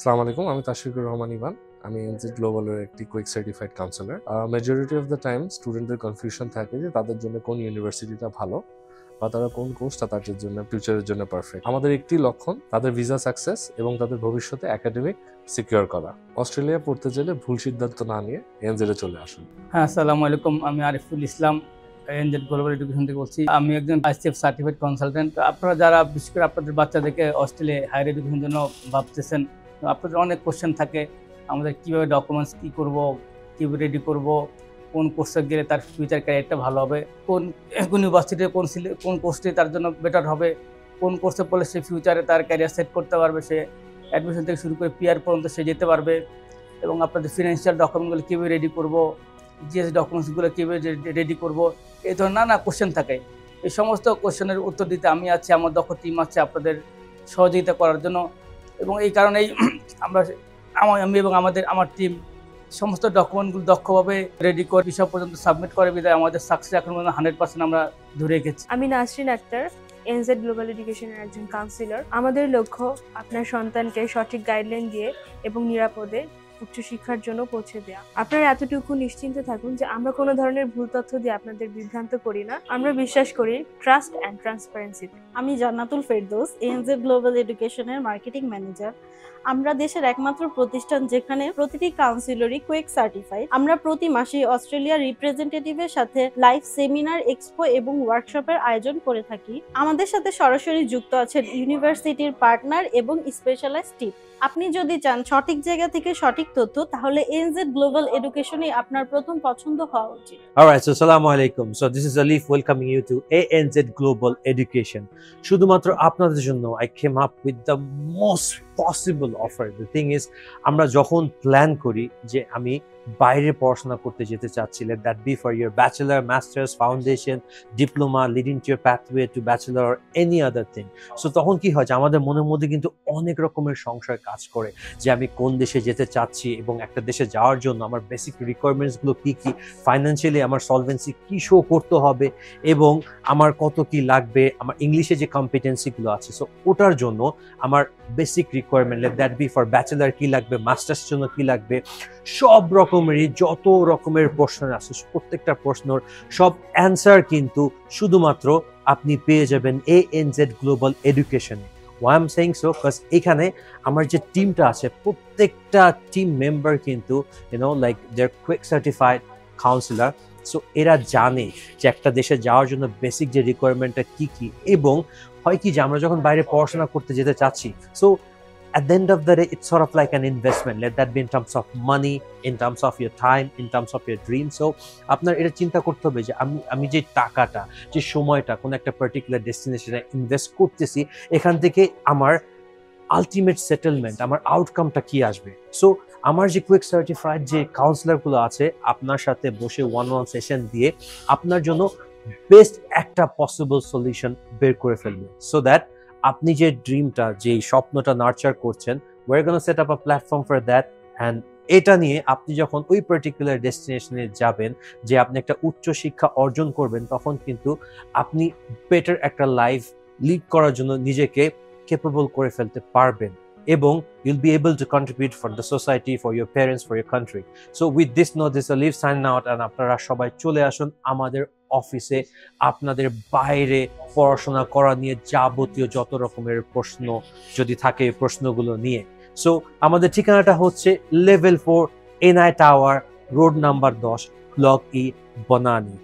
আসসালামু আলাইকুম, আমি তাশফিকুর রহমান ইমান। আমি এনজেড গ্লোবালের একটি quick certified councillor. Majority of the time স্টুডেন্টদের কনফিউশন থাকে যে তাদের জন্য কোন ইউনিভার্সিটিটা ভালো বা তারা কোন কোর্সটা তাদের জন্য ফিউচারের জন্য পারফেক্ট। আমাদের একটি লক্ষণ তাদের ভিসা সাকসেস এবং তাদের ভবিষ্যতে একাডেমিক সিকিউর করা। অস্ট্রেলিয়া পড়তে গেলে ভুল সিদ্ধান্ত না নিয়ে এনজেডে চলে আসুন। হ্যাঁ, আসসালামু আলাইকুম। আমি Ariful Islam, NZ global education থেকে বলছি। আমি একজন আইসিএফ সার্টিফাইড কনসালটেন্ট। আপনারা যারা বিশেষ করে আপনাদের বাচ্চাদেরকে অস্ট্রেলিয়া হায়ার এডুকেশনের জন্য ভাবতেছেন, আপনাদের অনেক কোশ্চেন থাকে। আমাদের কীভাবে ডকুমেন্টস কী করব, কীভাবে রেডি করব, কোন কোর্সে গেলে তার ফিউচার ক্যারিয়ারটা ভালো হবে, কোন ইউনিভার্সিটিতে কোন কোর্সটি তার জন্য বেটার হবে, কোন কোর্সে পড়লে সে ফিউচারে তার ক্যারিয়ার সেট করতে পারবে, সে অ্যাডমিশন থেকে শুরু করে পিআর পর্যন্ত সে যেতে পারবে। এবং আপনাদের ফিনান্সিয়াল ডকুমেন্টগুলো কীভাবে রেডি করব, জিএস ডকুমেন্টসগুলো কীভাবে রেডি করব, এই ধরনের নানা কোশ্চেন থাকে। এই সমস্ত কোশ্চেনের উত্তর দিতে আমি আছি, আমার দক্ষ টিম আছে আপনাদের সহযোগিতা করার জন্য। এবং এই কারণেই আমি এবং আমার টিম সমস্ত ডকুমেন্টগুলো দক্ষভাবে রেডি করে বিষয় পর্যন্ত সাবমিট করে বিধায় আমাদের সাকসেস এখন 100% আমরা ধরে রেখেছি। আমি নাসরিন আক্তার, এনজেড গ্লোবাল এডুকেশনের একজন কাউন্সিলর। আমাদের লক্ষ্য আপনার সন্তানকে সঠিক গাইডলাইন দিয়ে এবং নিরাপদে উচ্চশিক্ষার জন্য পৌঁছে দেওয়া। আপনারা এতটুকু নিশ্চিন্ত থাকুন যে আমরা কোনো ধরনের ভুল তথ্য দিয়ে আপনাদের বিভ্রান্ত করি না। আমরা বিশ্বাস করি ট্রাস্ট অ্যান্ড ট্রান্সপারেন্সিতে। আমি জান্নাতুল ফেরদৌস, এনজেড গ্লোবাল এডুকেশনের মার্কেটিং ম্যানেজার। আমরা দেশের একমাত্র প্রতিষ্ঠান যেখানে প্রতিটি কাউন্সিলরই কুইক সার্টিফাইড। আমরা প্রতি মাসে অস্ট্রেলিয়ার রিপ্রেজেন্টেটিভের সাথে লাইভ সেমিনার, এক্সপো এবং ওয়ার্কশপের আয়োজন করে থাকি। আমাদের সাথে সরাসরি যুক্ত আছেন ইউনিভার্সিটির পার্টনার এবং স্পেশালাইজড টিম। আপনি যদি চান সঠিক জায়গা থেকে সঠিক তথ্য, তাহলে এনজেড গ্লোবাল এডুকেশনই আপনার প্রথম পছন্দ হওয়া উচিত। Alright, so Assalamu alaikum. So this is Alif welcoming you to ANZ Global Education. শুধুমাত্র আপনাদের জন্য I came up with the most possible offer. The thing is, আমরা যখন প্ল্যান করি যে আমি বাইরে পড়াশোনা করতে যেতে চাচ্ছি, let that be for your bachelor, masters, foundation, diploma, leading to your pathway to bachelor or any other thing. So তখন কি হয় যে আমাদের মনের মধ্যে কিন্তু অনেক রকমের সংশয় কাজ করে যে আমি কোন দেশে যেতে চাচ্ছি এবং একটা দেশে যাওয়ার জন্য আমার বেসিক রিকোয়ারমেন্টসগুলো কি কি, ফাইন্যান্সিয়ালি আমার সলভেন্সি কি শো করতে হবে এবং আমার কত কি লাগবে, আমার ইংলিশে যে কম্পিটেন্সিগুলো আছে সো ওটার জন্য আমার basic requirement, let that be for bachelor কি লাগবে, মাস্টার্স জন্য কি লাগবে, সব রকমেরই যত রকমের প্রশ্ন আছে প্রত্যেকটা প্রশ্নর সব অ্যান্সার কিন্তু শুধুমাত্র আপনি পেয়ে যাবেন ANZ গ্লোবাল এডুকেশনে। Why I'm saying so? Because এখানে আমার যে টিমটা আছে প্রত্যেকটা টিম মেম্বার কিন্তু like they're quick certified counselor. So এরা জানে যে একটা দেশে যাওয়ার জন্য বেসিক যে রিকোয়ারমেন্টটা কি কি, এবং হয় কি যে আমরা যখন বাইরে পড়াশোনা করতে যেতে চাচ্ছি, so at the end of the day it's sort of like an investment, let that be in terms of money, in terms of your time, in terms of your dream. So আপনার এটা চিন্তা করতে হবে যে আমি যে টাকাটা, যে সময়টা কোন একটা পার্টিকুলার ডেস্টিনেশনে ইনভেস্ট করতেছি, এখান থেকে আমার আলটিমেট সেটেলমেন্ট, আমার আউটকামটা কি আসবে। সো আমার যে কুইক সার্টিফাইড যে কাউন্সিলরগুলো আছে আপনার সাথে বসে 1-on-1 সেশন দিয়ে আপনার জন্য বেস্ট একটা পসিবল সলিউশন বের করে ফেলবে, সো দ্যাট আপনি যে ড্রিমটা, যে স্বপ্নটা নার্চার করছেন, we're going to set up a platform for that, and এটা নিয়ে আপনি যখন ওই পার্টিকুলার ডেস্টিনেশনে যাবেন, যে আপনি একটা উচ্চ শিক্ষা অর্জন করবেন, তখন কিন্তু আপনি বেটার একটা লাইফ লিড করার জন্য নিজেকে capable করে ফেলতে পারবেন এবং you'll be able to contribute for the society, for your parents, for your country. So with this note, this is Alif signing out, and আপনারা সবাই চলে আসুন আমাদের অফিসে আপনাদের বাইরে পড়াশোনা করা নিয়ে যাবতীয় যত রকমের প্রশ্ন যদি থাকে প্রশ্নগুলো নিয়ে। সো আমাদের ঠিকানাটা হচ্ছে level 4 NI tower, road number 10, block E, Banani.